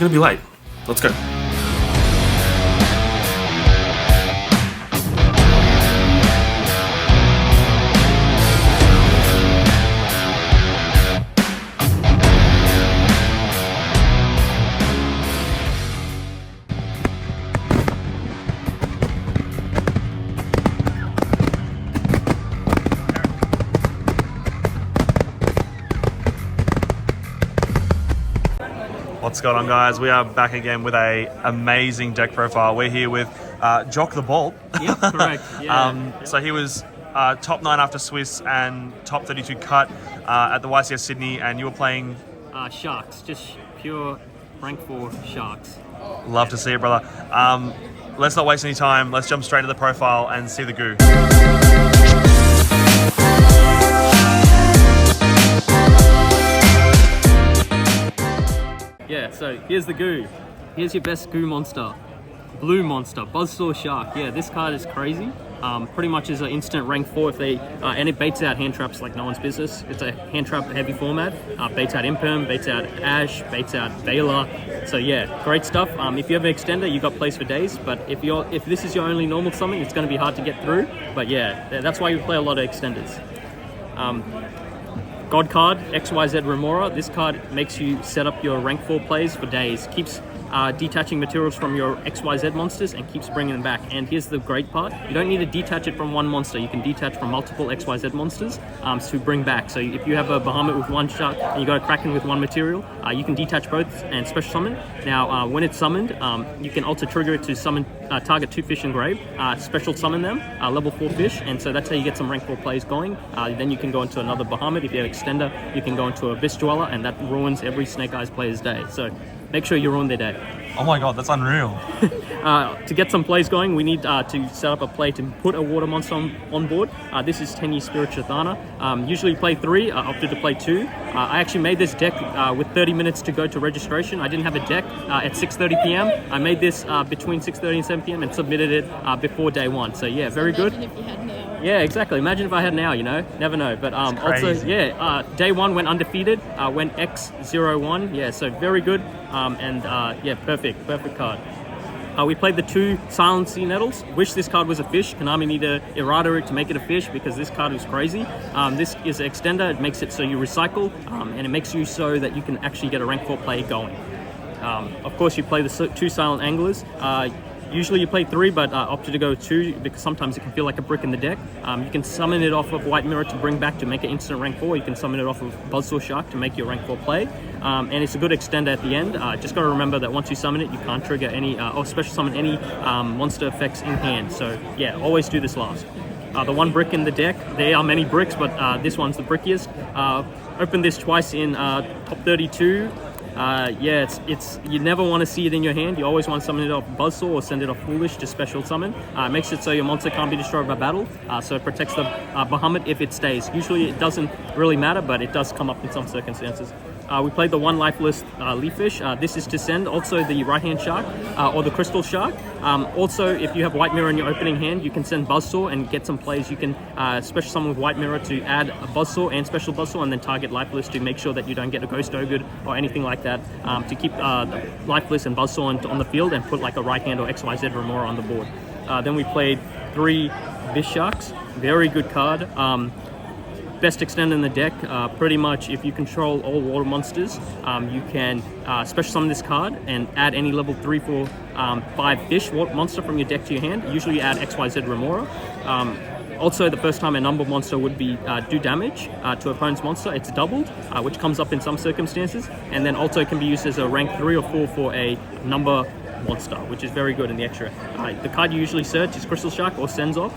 gonna be late. Let's go. What's going on, guys? We are back again with a amazing deck profile. We're here with Jock the Bolt. Yep, correct. Yeah. So he was top 9 after Swiss and top 32 cut at the YCS Sydney, and you were playing... Sharks, just pure rank 4 Sharks. Love to see it, brother. Let's not waste any time. Let's jump straight to the profile and see the goo. Yeah, so here's the goo. Here's your best goo monster. Blue Monster, Buzzsaw Shark. Yeah, this card is crazy. Pretty much is an instant rank 4 if they and it baits out hand traps like no one's business. It's a hand trap heavy format. Baits out Imperm, baits out Ash, baits out Veiler. So yeah, great stuff. If you have an extender, you got plays for days. But if this is your only normal summon, it's going to be hard to get through. But yeah, that's why we play a lot of extenders. God card, XYZ Remora. This card makes you set up your rank 4 plays for days. Keeps detaching materials from your XYZ monsters and keeps bringing them back. And here's the great part. You don't need to detach it from one monster. You can detach from multiple XYZ monsters to bring back. So if you have a Bahamut with one shark and you got a Kraken with one material, you can detach both and special summon. Now, when it's summoned, you can also trigger it to summon target 2 fish in grave, special summon them, level 4 fish, and so that's how you get some rank 4 plays going. Then you can go into another Bahamut. If you have extender, you can go into a Abyss Dweller, and that ruins every Snake Eyes player's day. So make sure you ruin their day. Oh my god, that's unreal. To get some plays going, we need to set up a play to put a water monster on board. This is Tenyi Spirit Chathana. Usually play 3, opted to play 2. I actually made this deck with 30 minutes to go to registration. I didn't have a deck at 6:30 p.m. I made this between 6:30 and 7 p.m. and submitted it before day 1. So yeah, very good. Imagine if you had now. Yeah, exactly. Imagine if I had now, you know. Never know. But also, yeah, day 1 went undefeated. Went X01. Yeah, so very good. Yeah, perfect card. We played the 2 Silent Sea Nettles. Wish this card was a fish. Konami need to errata it to make it a fish because this card was crazy. This is an extender. It makes it so you recycle, and it makes you so that you can actually get a rank 4 play going. Of course, you play the 2 Silent Anglers. Usually you play 3, but opted to go 2 because sometimes it can feel like a brick in the deck. You can summon it off of White Mirror to bring back to make it instant rank 4. You can summon it off of Buzzsaw Shark to make your rank 4 play. And it's a good extender at the end. Just got to remember that once you summon it, you can't trigger any or special summon any monster effects in hand. So yeah, always do this last. The 1 brick in the deck, there are many bricks, but this one's the brickiest. Opened this twice in top 32. Yeah, it's you never want to see it in your hand. You always want to summon it off Buzzsaw or send it off Foolish to special summon. It makes it so your monster can't be destroyed by battle, so it protects the Bahamut if it stays. Usually it doesn't really matter, but it does come up in some circumstances. We played the 1 lifeless Leaf Fish. This is to send also the right hand shark or the crystal shark. Also, if you have White Mirror in your opening hand, you can send Buzzsaw and get some plays. You can special summon with White Mirror to add a Buzzsaw and special Buzzsaw, and then target lifeless to make sure that you don't get a Ghost Ogre or anything like that, to keep lifeless and Buzzsaw on the field and put like a right hand or XYZ Remora on the board. Then we played 3 Abyss Sharks. Very good card. Best extender in the deck. Pretty much if you control all water monsters, you can special summon this card and add any level 3, 4, 5 fish monster from your deck to your hand. Usually you add XYZ Remora. Also, the first time a number monster would be do damage to opponent's monster, it's doubled, which comes up in some circumstances, and then also can be used as a rank 3 or 4 for a number monster, which is very good in the extra. The card you usually search is Crystal Shark or Senzov.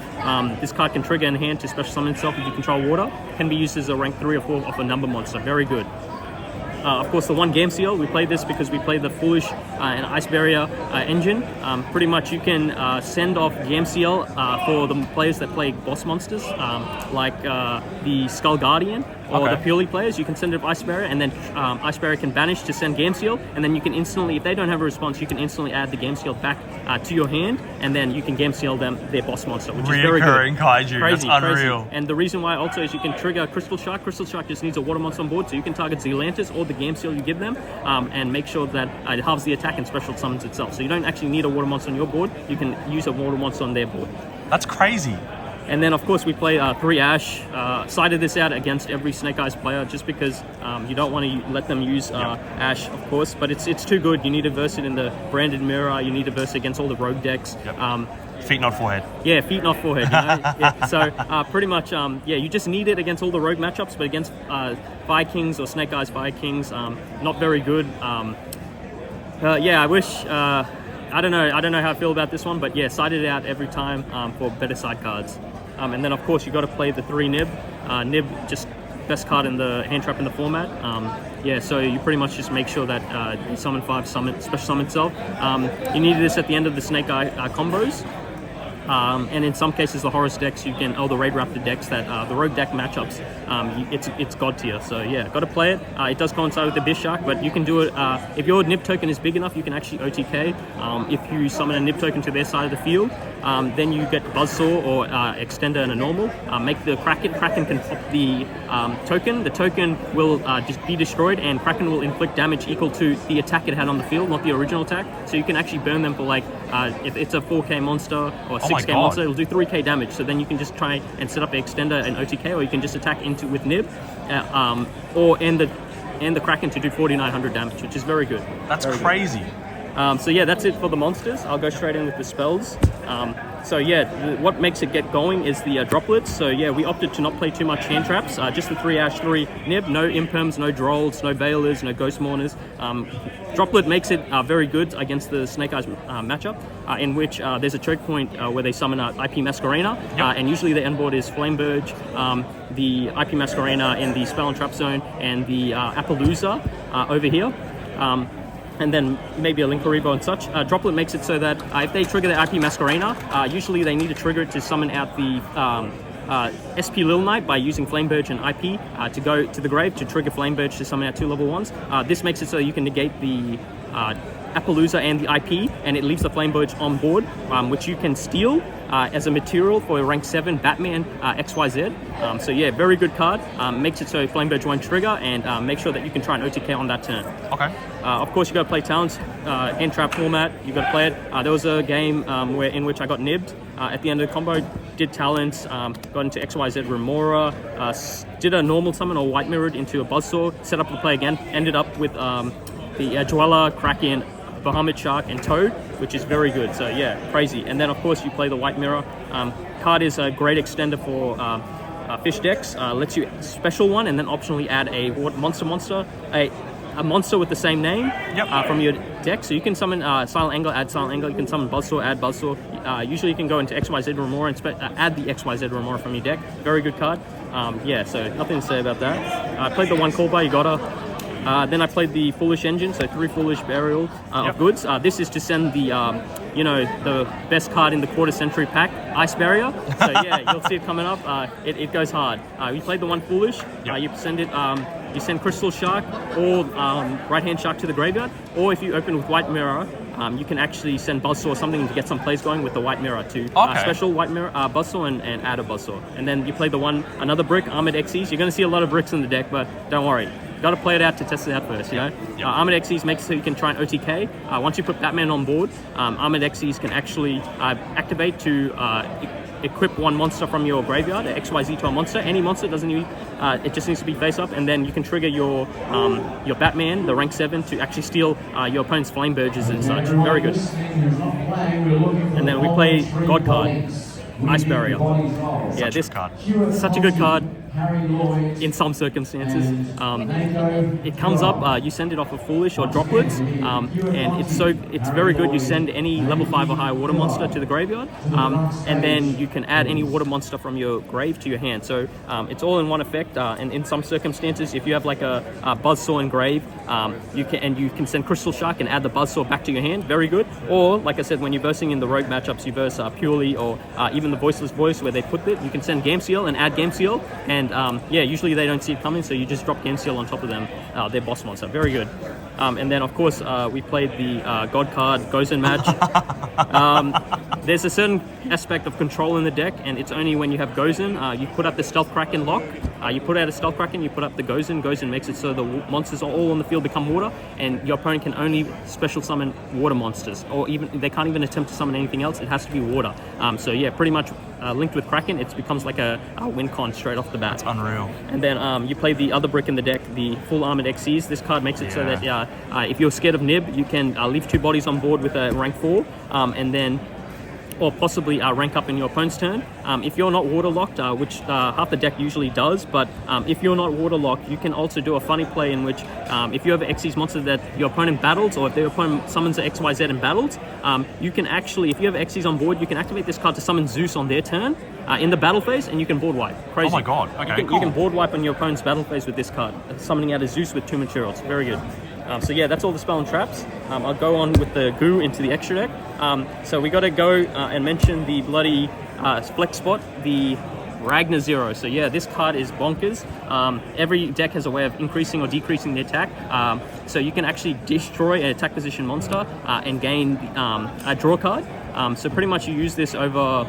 This card can trigger in hand to special summon itself if you control water. Can be used as a rank 3 or 4 of a number monster. Very good. Of course, the 1 Game Seal, we played this because we played the Foolish and Ice Barrier engine. Pretty much you can send off Game Seal for the players that play boss monsters, like the Skull Guardian or Okay. the purely players, you can send it to Ice Barrier, and then Ice Barrier can banish to send Game Seal, and then you can instantly, if they don't have a response, you can instantly add the Game Seal back to your hand, and then you can Game Seal their boss monster, which is very Reoccurring good. kaiju. Crazy, That's unreal. crazy. And the reason why also is you can trigger Crystal Shark. Crystal Shark just needs a water monster on board, so you can target Zealantis or the Game Seal you give them, and make sure that it halves the attack and special summons itself. So you don't actually need a water monster on your board, you can use a water monster on their board. That's crazy. And then, of course, we play 3 Ash. Sided this out against every Snake Eyes player just because you don't want to let them use Ash, of course. But it's too good. You need to verse it in the Branded Mirror. You need to verse it against all the rogue decks. Yep. Feet, not forehead. Yeah, feet, not forehead. You know? Yeah, so pretty much, you just need it against all the rogue matchups. But against Fire Kings or Snake Eyes Fire Kings, not very good. I wish... I don't know how I feel about this one, but yeah, sided it out every time for better side cards. And then of course you got to play the 3 Nib. Nib, just best card in the hand trap in the format. So you pretty much just make sure that you summon 5, special summon itself. You need this at the end of the Snake Eye combos. And in some cases, the Horus decks, the Raid Raptor decks that the Rogue deck matchups, it's god tier. So yeah, got to play it. It does coincide with the Bishark, but you can do it if your Nib token is big enough. You can actually OTK. If you summon a Nib token to their side of the field, then you get Buzzsaw or Extender and a normal. Make the Kraken. Kraken can pop the token. The token will just be destroyed, and Kraken will inflict damage equal to the attack it had on the field, not the original attack. So you can actually burn them for like if it's a 4K monster or 6K monster, it'll do 3K damage. So then you can just try and set up the Extender and OTK, or you can just attack into with Nib, or end the Kraken to do 4,900 damage, which is very good. That's very crazy. Good. So yeah, that's it for the monsters. I'll go straight in with the spells. What makes it get going is the droplets. So yeah, we opted to not play too much hand traps. Just the 3 Ash, 3 Nib, no Imperms, no Drolls, no Veilers, no Ghost Mourners. Droplet makes it very good against the Snake Eyes matchup, in which there's a choke point where they summon IP Masquerena, and usually the end board is Flameburge, the IP Masquerena in the Spell and Trap Zone, and the Appaloosa over here. And then maybe a Linkaribo and such. Droplet makes it so that if they trigger the IP Masquerena, usually they need to trigger it to summon out the SP Lil Knight by using Flameburge and IP to go to the grave to trigger Flameburge to summon out 2 level 1s. This makes it so you can negate the Appaloosa and the IP, and it leaves the Flameburge on board, which you can steal as a material for a rank 7 Batman XYZ. So yeah, very good card. Makes it so Flameburge won't trigger, and make sure that you can try and OTK on that turn. Okay. Of course, you got to play Talons hand trap format. You got to play it. There was a game in which I got nibbed at the end of the combo. Did Talons, got into XYZ Remora, did a normal summon or white mirrored into a Buzzsaw, set up the play again. Ended up with the Dweller, Kraken, Bahamut Shark, and Toad, which is very good. So yeah, crazy. And then of course you play the white mirror. Card is a great extender for fish decks. Lets you special one and then optionally add a monster, a monster with the same name from your deck. So you can summon Silent Angler, add Silent Angler. You can summon Buzzsaw, add Buzzsaw. Usually you can go into XYZ Remora and add the XYZ Remora from your deck. Very good card. So nothing to say about that. I played the one call by Yugata. Then I played the Foolish Engine, so 3 Foolish Burial of Goods. This is to send the, the best card in the quarter century pack, Ice Barrier. So yeah, you'll see it coming up. It goes hard. We played the 1 Foolish. You send it. You send Crystal Shark or Right Hand Shark to the graveyard, or if you open with White Mirror, you can actually send Buzzsaw or something to get some plays going with the White Mirror to special White Mirror Buzzsaw and add a Buzzsaw. And then you play another brick, Armored Xyz. You're going to see a lot of bricks in the deck, but don't worry. Got to play it out to test it out first, you know? Armored Xyz makes it so you can try and OTK. Once you put Batman on board, Armored Xyz can actually activate to equip one monster from your graveyard, XYZ to a monster. Any monster doesn't need, it just needs to be face up, and then you can trigger your Batman, the rank 7, to actually steal your opponent's Flame Burges and such. Very good. And then we play God card, Ice Barrier. This card, such a good card. In some circumstances, it comes up. You send it off of Foolish or Droplets, and it's very good. You send any level 5 or higher water monster to the graveyard, and then you can add any water monster from your grave to your hand. So it's all in one effect. And in some circumstances, if you have like a Buzzsaw in grave, you can send Crystal Shark and add the Buzzsaw back to your hand. Very good. Or like I said, when you're versing in the rogue matchups, you verse Purely or even even the Voiceless Voice where they put it. You can send Game Seal and add Game Seal, and yeah, usually they don't see it coming, so you just drop Game Seal on top of them. Their boss monster, very good. And then of course we played the God card Gozen match. There's a certain aspect of control in the deck, and it's only when you have Gozen. You put up the Stealth Kraken lock. You put out a Stealth Kraken, you put up the Gozen. Gozen makes it so the monsters are all on the field become water, and your opponent can only special summon water monsters, or even they can't even attempt to summon anything else. It has to be water. So yeah, pretty much linked with Kraken, it becomes like a win con straight off the bat. That's unreal. And then you play the other brick in the deck, the Full Armored Xyz. This card makes it so that if you're scared of Nib, you can leave 2 bodies on board with a rank 4, and then or possibly rank up in your opponent's turn. If you're not waterlocked, which half the deck usually does, but if you're not waterlocked, you can also do a funny play in which if you have an Xyz monster that your opponent battles, or if their opponent summons an XYZ and battles, you can actually, if you have Xyz on board, you can activate this card to summon Zeus on their turn in the battle phase, and you can board wipe. Crazy. Oh my god, okay, You can board wipe on your opponent's battle phase with this card, summoning out a Zeus with 2 materials. Very good. So yeah, that's all the spell and traps. I'll go on with the goo into the extra deck. So we got to go and mention the bloody flex spot, the Ragnar Zero. So yeah, this card is bonkers. Every deck has a way of increasing or decreasing the attack. So you can actually destroy an attack position monster and gain a draw card. So pretty much you use this over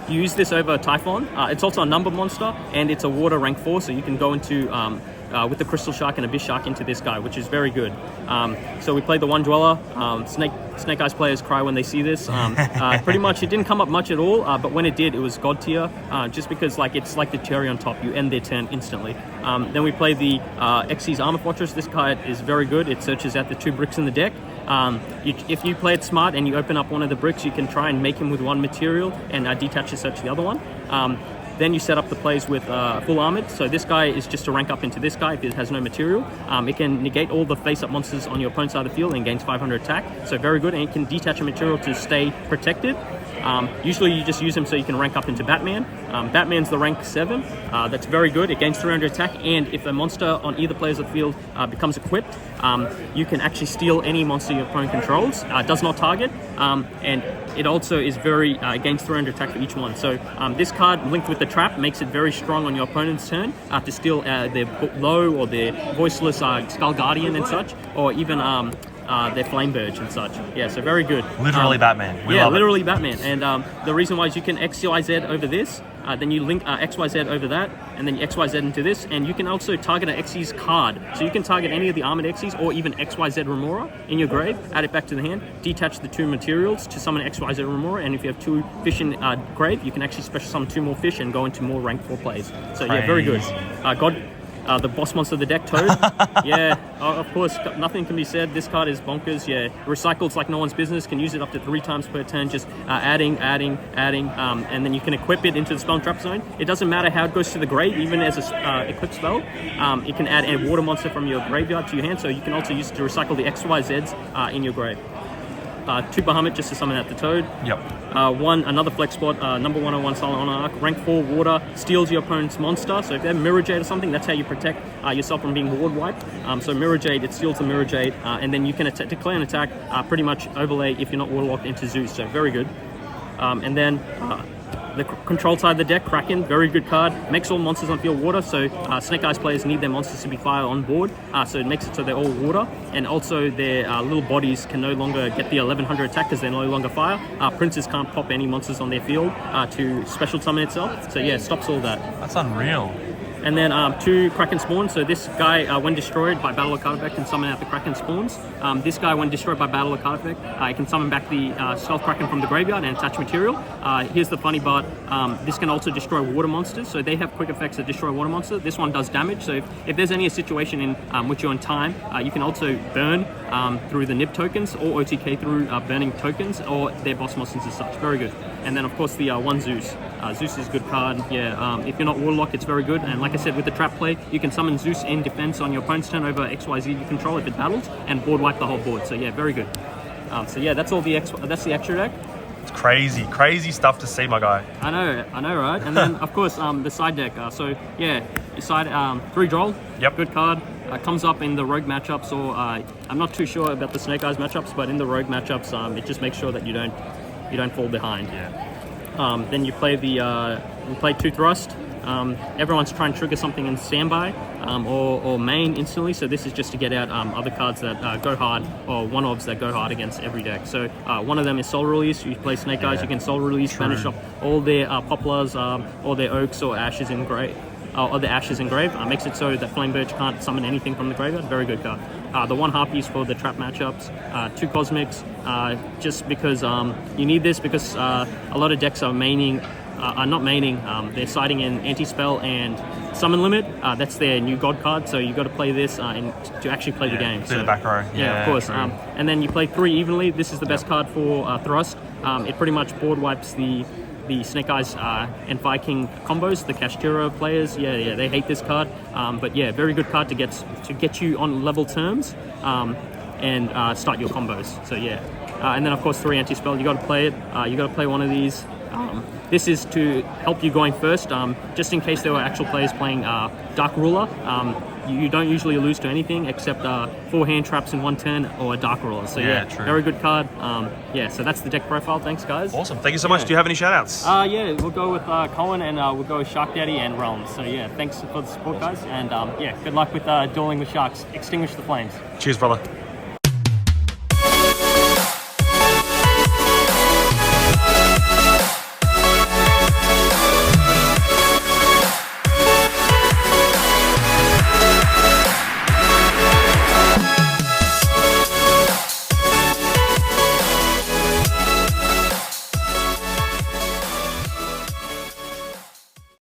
Typhon. It's also a number monster, and it's a water rank 4, so you can go into with the Crystal Shark and Abyss Shark into this guy, which is very good. So we played the One Dweller. Snake Eyes players cry when they see this. Pretty much it didn't come up much at all, but when it did, it was God tier, just because it's like the cherry on top. You end their turn instantly. Then we played the Xyz Armor Fortress. This card is very good. It searches out the 2 bricks in the deck. If you play it smart and you open up one of the bricks, you can try and make him with 1 material and detach and search the other one. Then you set up the plays with Full Armored. So this guy is just to rank up into this guy if it has no material. It can negate all the face-up monsters on your opponent's side of the field and gains 500 attack. So very good, and it can detach a material to stay protected. Usually you just use him so you can rank up into Batman. Batman's the rank 7. That's very good. It gains 300 attack, and if a monster on either player's of the field becomes equipped, you can actually steal any monster your opponent controls. Does not target, and it also is very gains 300 attack for each one. So this card linked with the trap makes it very strong on your opponent's turn to steal their low or their voiceless Skull Guardian and such, or even their Flame Verge and such. Yeah, so very good. Literally Batman. We love literally Batman. And the reason why is you can XYZ over this, then you link XYZ over that, and then you XYZ into this, and you can also target an Xyz card. So you can target any of the Armored Xyz or even XYZ Remora in your grave, add it back to the hand, detach the 2 materials to summon XYZ Remora, and if you have 2 fish in grave, you can actually special summon 2 more fish and go into more rank 4 plays. So yeah, very good. The boss monster of the deck, Toad. Yeah, of course, nothing can be said. This card is bonkers. Yeah, recycles like no one's business. Can use it up to 3 times per turn, just adding, and then you can equip it into the spell and trap zone. It doesn't matter how it goes to the grave, even as a equipped spell. It can add a water monster from your graveyard to your hand, so you can also use it to recycle the XYZs in your grave. 2 Bahamut just to summon out the Toad. Yep. Another flex spot, number 101 Silent Honor Arc, rank 4 water, steals your opponent's monster. So if they have Mirror Jade or something, that's how you protect yourself from being ward wiped. So Mirror Jade, it steals the Mirror Jade, and then you can declare an attack, pretty much overlay if you're not waterlocked into Zeus. So very good. And then the control side of the deck, Kraken, very good card. Makes all monsters on field water, so Snake Eyes players need their monsters to be fire on board, so it makes it so they're all water, and also their little bodies can no longer get the 1100 attack because they're no longer fire. Princes can't pop any monsters on their field to special summon itself, so yeah, it stops all that. That's unreal. And then 2 Kraken spawns. So this guy, when destroyed by Battle of Card can summon out the Kraken spawns. This guy, when destroyed by Battle of Card can summon back the Stealth Kraken from the graveyard and attach material. Here's the funny part. This can also destroy water monsters. So they have quick effects that destroy water monsters. This one does damage. So if there's any situation in which you're in time, you can also burn through the Nib tokens or OTK through burning tokens or their boss monsters and such. Very good. And then of course the 1 Zeus. Zeus is a good card. Yeah, if you're not Warlock, it's very good. And like I said, with the trap play, you can summon Zeus in defense on your opponent's turn over XYZ you control if it battles, and board wipe the whole board. So yeah, very good. So yeah, that's all that's the extra deck. It's crazy stuff to see, my guy. I know, right? And then of course the side deck. So yeah, your side 3 Droll. Yep. Good card. Comes up in the rogue matchups, or I'm not too sure about the Snake Eyes matchups, but in the rogue matchups, it just makes sure that you don't fall behind. Yeah. Then you play we play 2 thrust. Everyone's trying to trigger something in standby or main instantly. So this is just to get out other cards that go hard, or one-ofs that go hard against every deck. So one of them is Soul Release. You play Snake Eyes, you can Soul Release, banish off all their poplars, or their oaks or ashes in grave. Or the ashes in grave. Makes it so that Flame Birch can't summon anything from the graveyard. Very good card. The 1 Harpies for the trap matchups. 2 Cosmics, just because you need this, because a lot of decks are not maining. They're siding in anti-spell and summon limit. That's their new god card, so you got to play this to actually play the game. Clear the back row. Yeah, of course. And then you play 3 evenly. This is the best card for thrust. It pretty much board wipes the Snake Eyes and Viking combos, the Kashtira players. Yeah, they hate this card. But yeah, very good card to get you on level terms and start your combos. So yeah. And then of course 3 anti-spell. You got to play it. You got to play one of these. This is to help you going first, just in case there were actual players playing Dark Ruler. You don't usually lose to anything except 4 hand traps in 1 turn or a Dark Ruler. So yeah, true. very good card. So that's the deck profile. Thanks, guys. Awesome. Thank you so much. Do you have any shout-outs? Yeah, we'll go with Cohen, and we'll go with Shark Daddy and Realms. So yeah, thanks for the support, guys. And good luck with dueling with sharks. Extinguish the flames. Cheers, brother.